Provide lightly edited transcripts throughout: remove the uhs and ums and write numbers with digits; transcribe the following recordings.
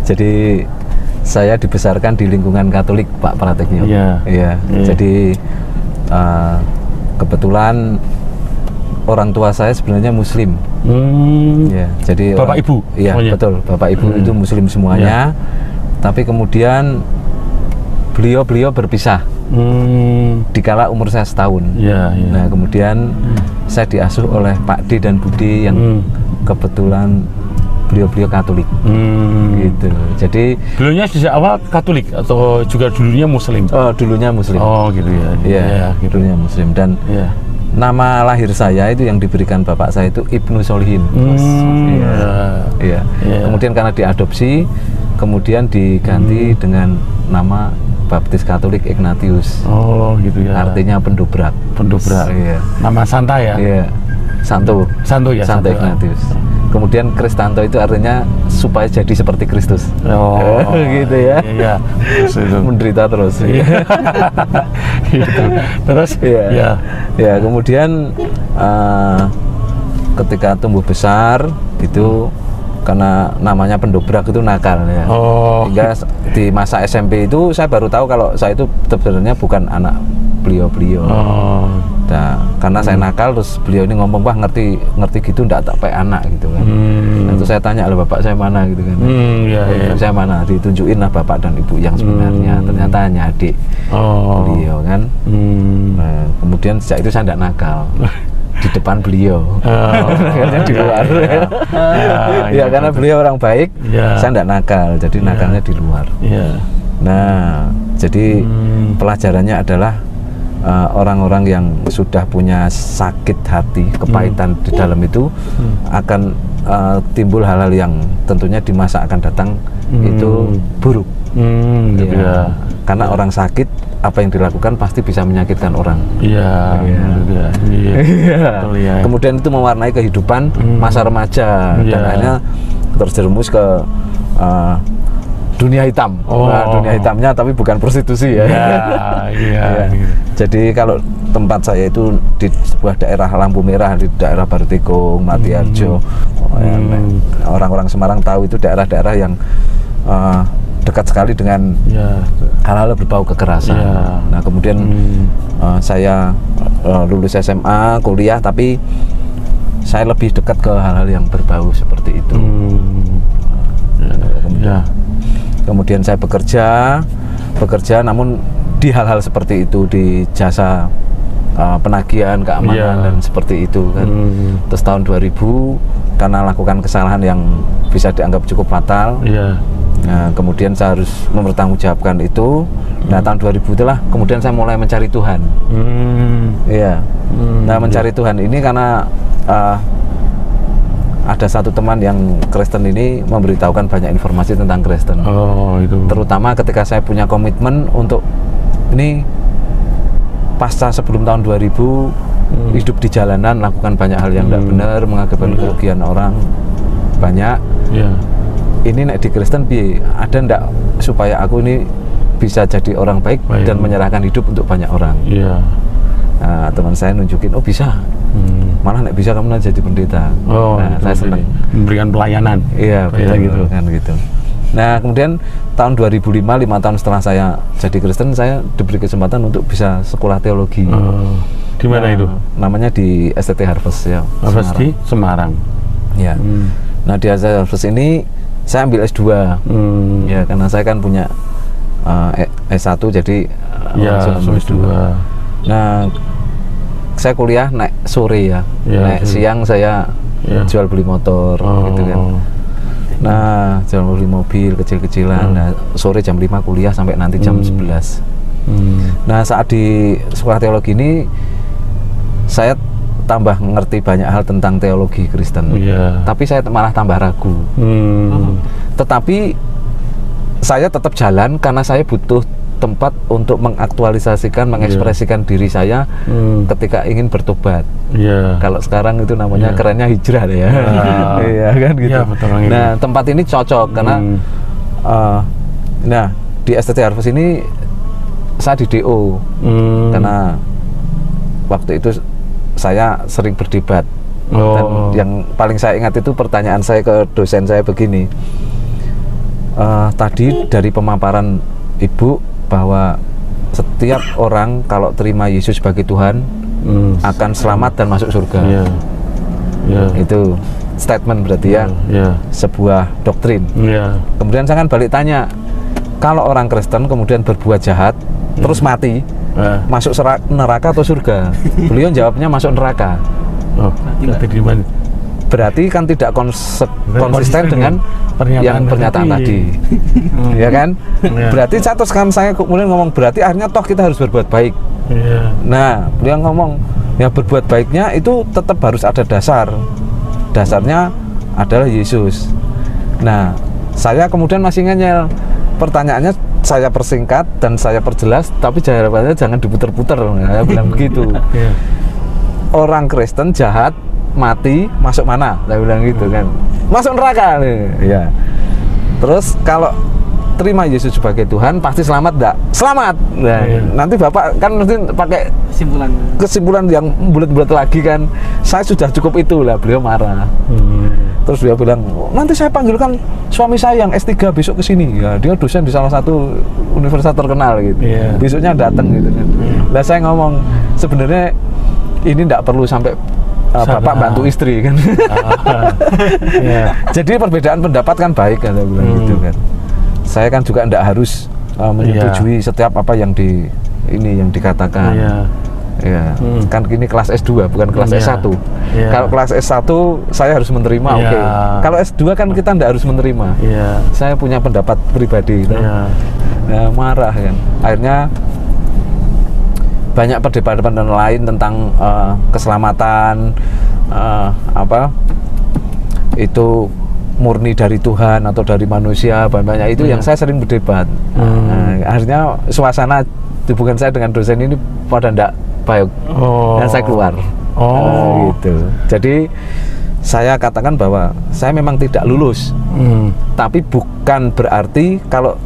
Jadi saya dibesarkan di lingkungan Katolik, Pak Prateknyo. Iya. Jadi kebetulan orang tua saya sebenarnya Muslim. Ya, jadi Bapak Ibu. Iya, betul. Bapak Ibu itu Muslim semuanya. Tapi kemudian beliau berpisah. Dikala umur saya setahun. Nah, kemudian saya diasuh oleh Pak D dan Budi yang kebetulan beliau Katolik, gitu. Jadi dulunya sejak awal Katolik atau juga dulunya Muslim? Oh, dulunya Muslim. Oh, gitu ya. Iya, gitu. Dulunya Muslim. Dan nama lahir saya itu yang diberikan bapak saya itu Ibnu Solihin. Iya. Kemudian karena diadopsi, kemudian diganti dengan nama Baptis Katolik Ignatius. Oh, gitu ya. Artinya pendobrak. Iya. Nama Santa ya? Iya. Santo ya. Santo Ignatius. Kemudian Kristanto itu artinya supaya jadi seperti Kristus. Oh, gitu ya. Iya. Menderita terus. Iya. Gitu. Terus ya kemudian ketika tumbuh besar itu karena namanya pendobrak itu nakal ya. Hingga di masa SMP itu saya baru tahu kalau saya itu sebenarnya bukan anak beliau. Nah, karena saya nakal terus beliau ini ngomong, wah ngerti gitu ndak tak pakai anak gitu kan. Nah, terus saya tanya, loh bapak saya mana gitu kan. Saya mana, ditunjukin lah bapak dan ibu yang sebenarnya. Ternyata hanya adik beliau kan. Nah, kemudian sejak itu saya ndak nakal di depan beliau. Nakalnya di luar. Ya karena beliau orang baik, saya ndak nakal, jadi nakalnya di luar. Nah, jadi pelajarannya adalah orang-orang yang sudah punya sakit hati, kepahitan di dalam itu akan timbul hal-hal yang tentunya di masa akan datang itu buruk. Karena orang sakit, apa yang dilakukan pasti bisa menyakitkan orang. Kemudian itu mewarnai kehidupan masa remaja dan akhirnya terjerumus ke dunia hitam. Nah, dunia hitamnya tapi bukan prostitusi ya. Jadi kalau tempat saya itu di sebuah daerah lampu merah, di daerah Bartikung, Matiarjo. Orang-orang Semarang tahu itu daerah-daerah yang dekat sekali dengan hal-hal berbau kekerasan. Nah, kemudian saya lulus SMA, kuliah, tapi saya lebih dekat ke hal-hal yang berbau seperti itu. Kemudian saya bekerja namun di hal-hal seperti itu, di jasa penagihan, keamanan dan seperti itu kan. Terus tahun 2000 karena lakukan kesalahan yang bisa dianggap cukup fatal. Nah, kemudian saya harus mempertanggungjawabkan itu. Nah, tahun 2000 itulah kemudian saya mulai mencari Tuhan. Nah, mencari Tuhan ini karena ada satu teman yang Kristen ini memberitahukan banyak informasi tentang Kristen. Terutama ketika saya punya komitmen untuk ini pasca sebelum tahun 2000 hidup di jalanan, lakukan banyak hal yang tidak benar, mengakibatkan kerugian orang banyak. Ini nek di Kristen ada ndak supaya aku ini bisa jadi orang baik dan menyerahkan hidup untuk banyak orang. Nah, teman saya nunjukin, oh bisa. Malah nek bisa kamu jadi pendeta. Nah, saya senang memberikan pelayanan. Iya, gitu kan gitu. Nah, kemudian tahun 2005, 5 tahun setelah saya jadi Kristen, saya diberi kesempatan untuk bisa sekolah teologi Di mana itu? Namanya di STT Harvest ya. Harvest di Semarang. Ya. Nah di STT Harvest ini saya ambil S2. Ya karena saya kan punya S1 jadi langsung S2. Nah saya kuliah naik sore ya. Naik siang saya jual beli motor gitu kan. Nah jual beli mobil kecil-kecilan. Nah sore jam 5 kuliah sampai nanti jam 11. Nah saat di sekolah teologi ini saya tambah ngerti banyak hal tentang teologi Kristen. Tapi saya malah tambah ragu. Tetapi saya tetap jalan karena saya butuh tempat untuk mengaktualisasikan, mengekspresikan diri saya ketika ingin bertobat. Kalau sekarang itu namanya kerennya hijrah ya. Iya kan gitu. Nah tempat ini cocok karena nah di STT Harvest ini saya di DO karena waktu itu saya sering berdebat. Dan yang paling saya ingat itu pertanyaan saya ke dosen saya begini. Tadi dari pemaparan Ibu bahwa setiap orang kalau terima Yesus sebagai Tuhan akan selamat dan masuk surga. Itu statement berarti ya. Sebuah doktrin. Kemudian saya kan balik tanya, kalau orang Kristen kemudian berbuat jahat terus mati, masuk neraka atau surga? Beliau jawabnya masuk neraka. Berarti kan tidak konsisten dengan pernyataan tadi. Ya kan? Berarti saya kemudian ngomong berarti akhirnya toh kita harus berbuat baik. Nah, beliau ngomong ya berbuat baiknya itu tetap harus ada dasar. Dasarnya adalah Yesus. Nah, saya kemudian masih ngeyel. Pertanyaannya saya persingkat dan saya perjelas, tapi jawabannya jangan diputer-puter. Saya bilang begitu. Orang Kristen jahat mati masuk mana? Saya bilang gitu kan. Masuk neraka nih. Ya. Terus kalau terima Yesus sebagai Tuhan pasti selamat enggak? Selamat. Nah, nanti Bapak kan nanti pakai kesimpulan yang bulat-bulat lagi kan. Saya sudah cukup itu lah, beliau marah. Terus dia bilang, nanti saya panggilkan suami saya yang S3 besok ke sini. Ya, dia dosen di salah satu universitas terkenal gitu. Besoknya datang gitu kan. Lah saya ngomong, sebenarnya ini enggak perlu sampai Bapak bantu istri kan. Jadi perbedaan pendapat kan baik kan, saya bilang gitu kan. Saya kan juga tidak harus menyetujui setiap apa yang yang dikatakan. Kan ini kelas S2 bukan kelas S1. Kalau kelas S1 saya harus menerima, oke. Kalau S2 kan kita tidak harus menerima. Saya punya pendapat pribadi. Nah, marah kan. Akhirnya banyak perdebatan lain tentang keselamatan, itu murni dari Tuhan atau dari manusia, banyak itu yang saya sering berdebat. Akhirnya suasana hubungan saya dengan dosen ini pada ndak baik, dan saya keluar. Gitu. Jadi saya katakan bahwa saya memang tidak lulus, tapi bukan berarti kalau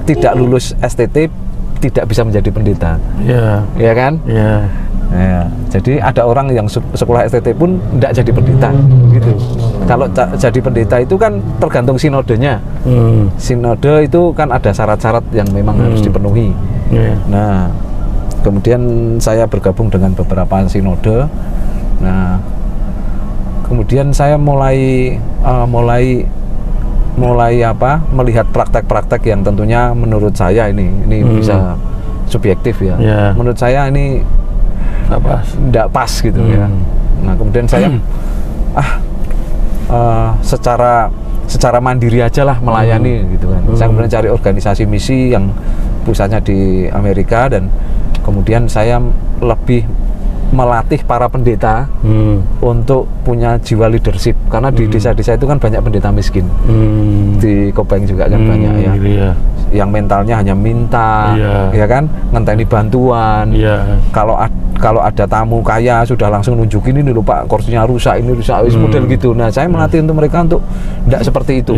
tidak lulus STT tidak bisa menjadi pendeta. Ya kan? Jadi ada orang yang sekolah STT pun tidak jadi pendeta gitu. Kalau jadi pendeta itu kan tergantung sinodenya. Sinode itu kan ada syarat-syarat yang memang harus dipenuhi. Nah, kemudian saya bergabung dengan beberapa sinode. Nah, kemudian saya mulai melihat praktek-praktek yang tentunya menurut saya ini bisa subjektif ya. Menurut saya ini tidak pas gitu ya. Nah, kemudian saya secara mandiri aja lah melayani gitu kan. Saya kemudian cari organisasi misi yang pusatnya di Amerika, dan kemudian saya lebih melatih para pendeta untuk punya jiwa leadership, karena di desa-desa itu kan banyak pendeta miskin. Di Kopeng juga kan banyak ya. Yang mentalnya hanya minta, ya kan, ngenteni bantuan. Kalau ada tamu kaya sudah langsung nunjukin, ini lupa kursinya rusak, ini rusak, model gitu. Nah, saya melatih untuk mereka untuk tidak seperti itu.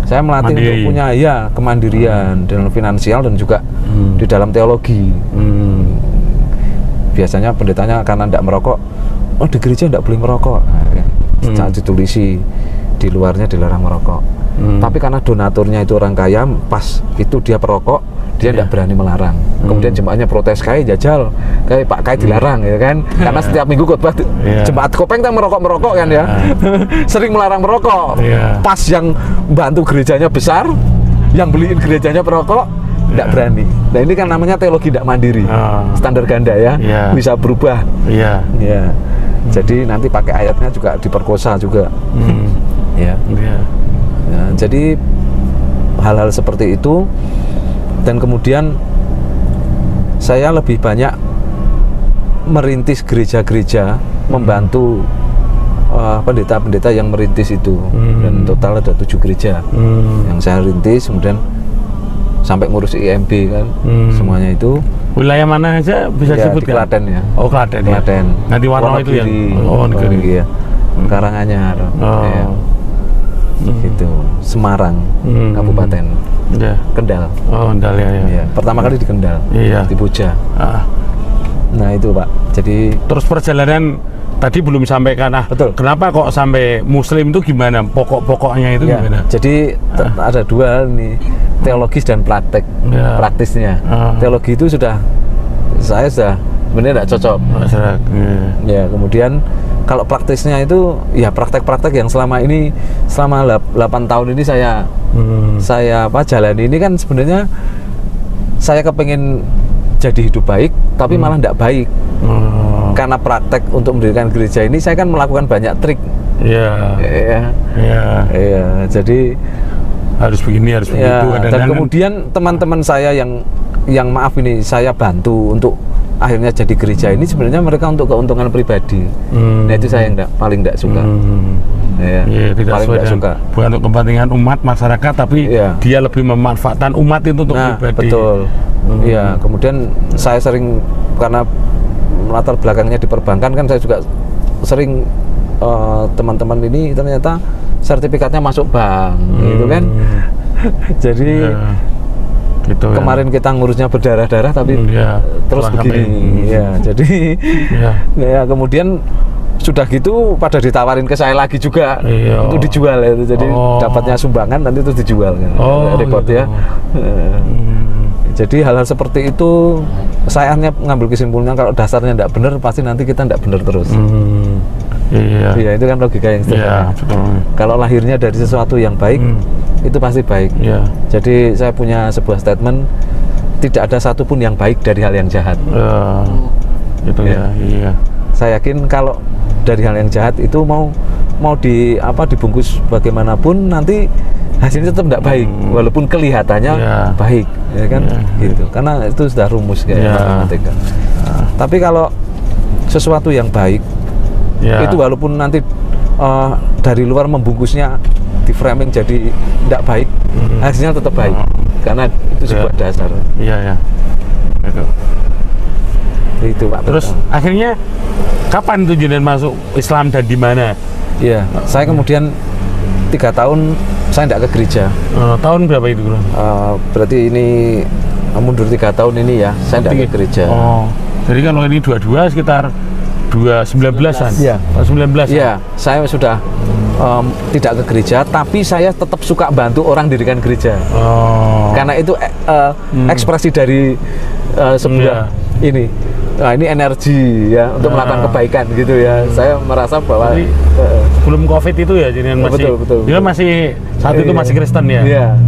Saya melatih untuk punya kemandirian dalam finansial dan juga di dalam teologi. Biasanya pendetanya karena tidak merokok, di gereja tidak boleh merokok. Nah, ditulisi di luarnya dilarang merokok. Tapi karena donaturnya itu orang kaya, pas itu dia perokok, dia tidak berani melarang. Kemudian jemaatnya protes, kayak jajal, kayak Pak Kai dilarang ya kan, karena setiap minggu khotbah jemaat Kopeng kan merokok kan ya, sering melarang merokok. Pas yang bantu gerejanya besar, yang beliin gerejanya perokok, tidak berani. Nah ini kan namanya teologi tidak mandiri, standar ganda ya, bisa berubah. Jadi nanti pakai ayatnya juga diperkosa juga. Ya, jadi hal-hal seperti itu. Dan kemudian saya lebih banyak merintis gereja-gereja, membantu pendeta-pendeta yang merintis itu. Dan total ada 7 gereja yang saya rintis, kemudian sampai ngurus IMB kan, semuanya itu. Wilayah mana aja bisa ya, disebutkan? Di Klaten ya. Oh Klaten. Klaten. Nah di Warno itu ya. Oh negeri ya. Karanganyar. Ya. Gitu. Semarang, Kabupaten. Kendal. Oh Kendal ya. Pertama kali di Kendal. Di Boja. Nah itu Pak. Jadi terus perjalanan tadi belum sampai karena kenapa kok sampai Muslim itu gimana? Pokok-pokoknya itu gimana? Jadi ada 2 hal nih, teologis dan praktisnya. Teologi itu saya sudah sebenarnya tidak cocok. Ya, kemudian kalau praktisnya itu ya praktek-praktek yang selama 8 tahun ini saya jalani ini kan sebenarnya saya kepengen jadi hidup baik tapi malah tidak baik. Karena praktek untuk mendirikan gereja ini saya kan melakukan banyak trik. Jadi harus begini, harus begitu. Dan kemudian teman-teman saya yang maaf ini saya bantu untuk akhirnya jadi gereja ini sebenarnya mereka untuk keuntungan pribadi. Nah itu saya paling tidak suka. Paling tidak suka. Bukan untuk kepentingan umat masyarakat, tapi dia lebih memanfaatkan umat itu untuk pribadi. Betul. Iya. Kemudian saya sering karena latar belakangnya di perbankan kan saya juga sering teman-teman ini ternyata sertifikatnya masuk bank, gitu kan. Jadi gitu, kemarin kita ngurusnya berdarah-darah tapi terus begini jadi kemudian sudah gitu pada ditawarin ke saya lagi juga untuk dijual itu, jadi dapatnya sumbangan nanti terus dijual kan, repot gitu. Jadi hal-hal seperti itu saya hanya ngambil kesimpulannya kalau dasarnya tidak benar pasti nanti kita tidak benar terus. Itu kan logika yang sederhana. Kalau lahirnya dari sesuatu yang baik itu pasti baik. Jadi saya punya sebuah statement, tidak ada satupun yang baik dari hal yang jahat. Saya yakin kalau dari hal yang jahat itu mau dibungkus bagaimanapun nanti hasilnya tetap tidak baik, walaupun kelihatannya baik, ya kan? Gitu. Karena itu sudah rumus kayak matematika. Tapi kalau sesuatu yang baik itu walaupun nanti dari luar membungkusnya di framing jadi tidak baik, hasilnya tetap baik karena itu sebuah dasar. Itu Pak. Terus akhirnya kapan tuh jenengan masuk Islam dan di mana? Saya kemudian 3 tahun saya tidak ke gereja. Tahun berapa itu? Berarti ini mundur 3 tahun ini ya, saya tidak ke gereja. Jadi kalau ini 22 sekitar 19-an. 19. Saya sudah tidak ke gereja, tapi saya tetap suka bantu orang dirikan gereja. Karena itu ekspresi dari sebuah ini. Nah, ini energi ya untuk melakukan kebaikan gitu ya. Saya merasa bahwa sebelum Covid itu ya jenengan masih dia masih saat itu masih Kristen ya.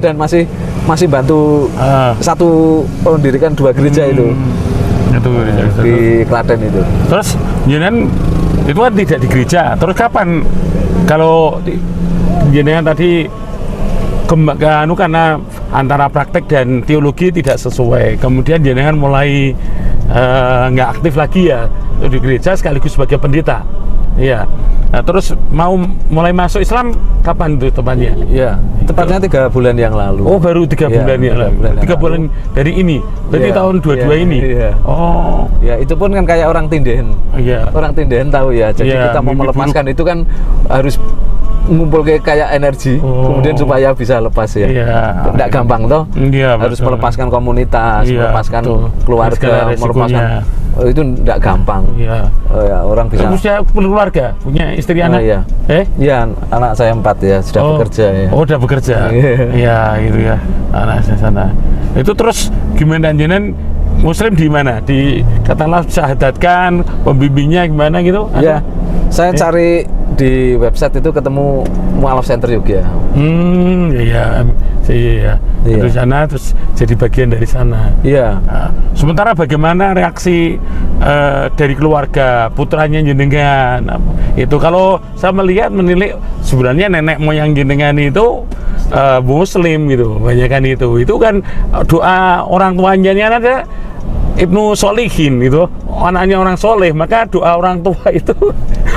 Dan masih bantu satu mendirikan 2 gereja itu. Di Klaten itu. Terus jenengan itu kan tidak di gereja. Terus kapan kalau jenengan tadi karena antara praktek dan teologi tidak sesuai, kemudian jenengan mulai nggak aktif lagi ya di gereja sekaligus sebagai pendeta. Nah, terus mau mulai masuk Islam kapan itu tepatnya? Tepatnya 3 bulan yang lalu. Oh, baru 3 bulan yang lalu. 3 bulan dari ini. Berarti tahun 22 ini. Itu pun kan kayak orang tindahan. Orang tindahan tahu ya. Jadi kita mau melepaskan itu kan harus ngumpul kayak energi, kemudian supaya bisa lepas ya. Tidak gampang toh. Harus melepaskan komunitas, melepaskan keluarga, melepaskan itu enggak gampang. Iya. Ya, orang bisa. Terus keluarga, punya istri anak? Iya. Iya, anak saya 4 ya, sudah bekerja ya. Oh, udah bekerja. Iya, gitu ya. Anak saya sana. Itu terus gimana jenengan Muslim di mana? Di katakanlah syahadatkan, pembimbingnya gimana gitu? Iya. Saya cari di website itu ketemu Mu'alaf Center Yogya. Iya. Iya. Dari sana terus jadi bagian dari sana. Iya. Nah, sementara bagaimana reaksi dari keluarga putranya jenengan? Itu kalau saya menilai sebenarnya nenek moyang jenengan itu Muslim gitu, banyak kan itu. Itu kan doa orang tuanya ada Ibnu Solihin itu, anaknya orang soleh, maka doa orang tua itu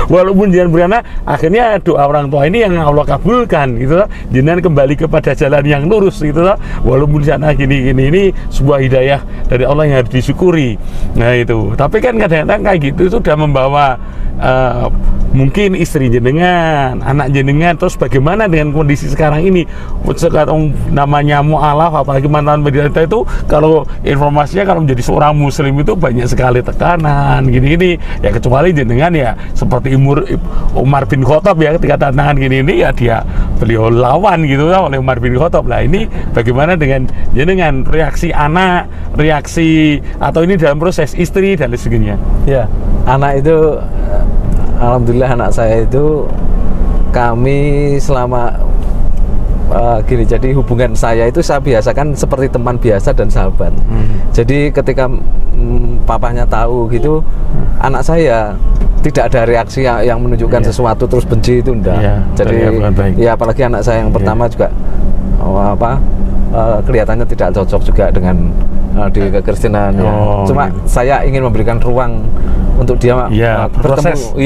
walaupun jangan beranak, akhirnya doa orang tua ini yang Allah kabulkan gitu, jangan kembali kepada jalan yang lurus gitu, walaupun sana gini ini sebuah hidayah dari Allah yang harus disyukuri. Nah itu, tapi kan kadang-kadang kayak gitu itu sudah membawa mungkin istri jenengan, anak jenengan, terus bagaimana dengan kondisi sekarang ini? Sekarang namanya mu'alaf, apalagi mantan pendeta itu, kalau informasinya kalau menjadi seorang muslim itu banyak sekali tekanan, gini-gini. Ya kecuali jenengan ya seperti Umar bin Khattab ya, ketika tantangan gini-ini ya beliau lawan gitu oleh Umar bin Khattab. Lah ini bagaimana dengan jenengan, reaksi anak, reaksi atau ini dalam proses istri dan lain sebagainya? Ya, anak itu alhamdulillah anak saya itu kami selama gini, jadi hubungan saya itu saya biasakan seperti teman biasa dan sahabat. Jadi ketika papanya tahu gitu, anak saya tidak ada reaksi yang menunjukkan sesuatu terus benci, itu enggak. Jadi ya apalagi anak saya yang pertama juga kelihatannya tidak cocok juga dengan di kekristenan. Cuma saya ingin memberikan ruang untuk dia berproses.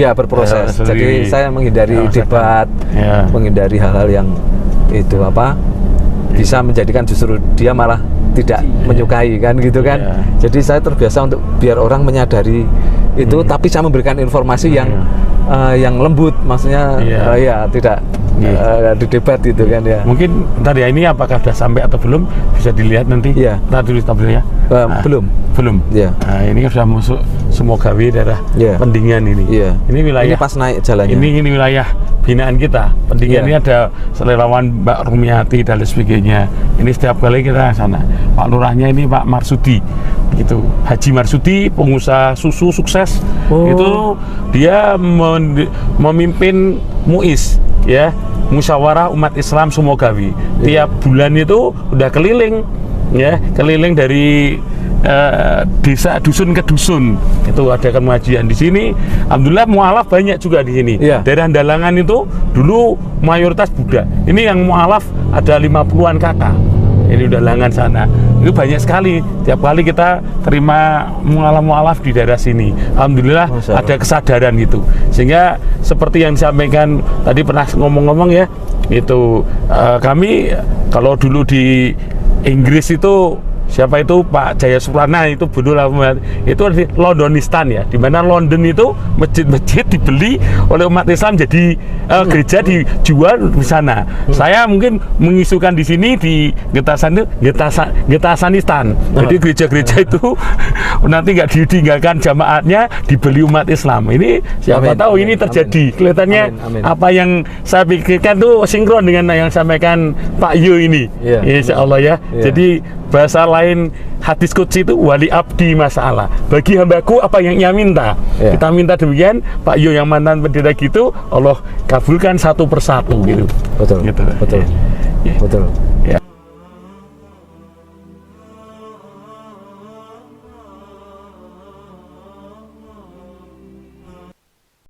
Jadi saya menghindari debat, menghindari hal-hal yang itu bisa menjadikan justru dia malah tidak menyukai kan gitu kan. Jadi saya terbiasa untuk biar orang menyadari itu, tapi saya memberikan informasi yang lembut, maksudnya tidak didebat gitu kan ya. Mungkin tadi ini apakah sudah sampai atau belum, bisa dilihat nanti. Kita tulis tabelnya. Belum. Nah, ini sudah masuk Sumogawi daerah Pendingan ini. Ini wilayah. Ini pas naik jalannya. Ini wilayah binaan kita. Pendingan ini ada selerawan Mbak Rumiati dan lain sebagainya. Ini setiap kali kita sana. Pak Lurahnya ini Pak Marsudi. Gitu. Haji Marsudi, pengusaha susu sukses. Itu dia memimpin MUIS ya, Musyawarah Umat Islam Sumogawi. Tiap bulan itu udah keliling dari desa dusun ke dusun, itu ada pengajian di sini. Alhamdulillah mu'alaf banyak juga di sini. Daerah Dalangan itu dulu mayoritas Buddha. Ini yang mu'alaf ada 50-an kakak. Ini Dalangan sana. Itu banyak sekali. Tiap kali kita terima mu'alaf di daerah sini. Alhamdulillah ada kesadaran gitu. Sehingga seperti yang disampaikan tadi pernah ngomong-ngomong ya, itu kami kalau dulu di Inggris itu siapa itu Pak Jaya Suprana itu itu di Londonistan ya, di mana London itu masjid-masjid dibeli oleh umat Islam jadi gereja dijual di sana. Saya mungkin mengisukan di sini di Getasanistan. Jadi gereja-gereja itu nanti nggak ditinggalkan jamaatnya, dibeli umat Islam. Ini siapa tahu ini terjadi. Kelihatannya apa yang saya pikirkan tuh sinkron dengan yang sampaikan Pak Yo ini. Insya Allah ya. Jadi bahasa lain hadis qudsi itu wali abdi masalah, bagi hambaku apa yang ia minta. Kita minta demikian. Pak Yo yang mantan pendeta gitu, Allah kabulkan satu persatu gitu. Betul.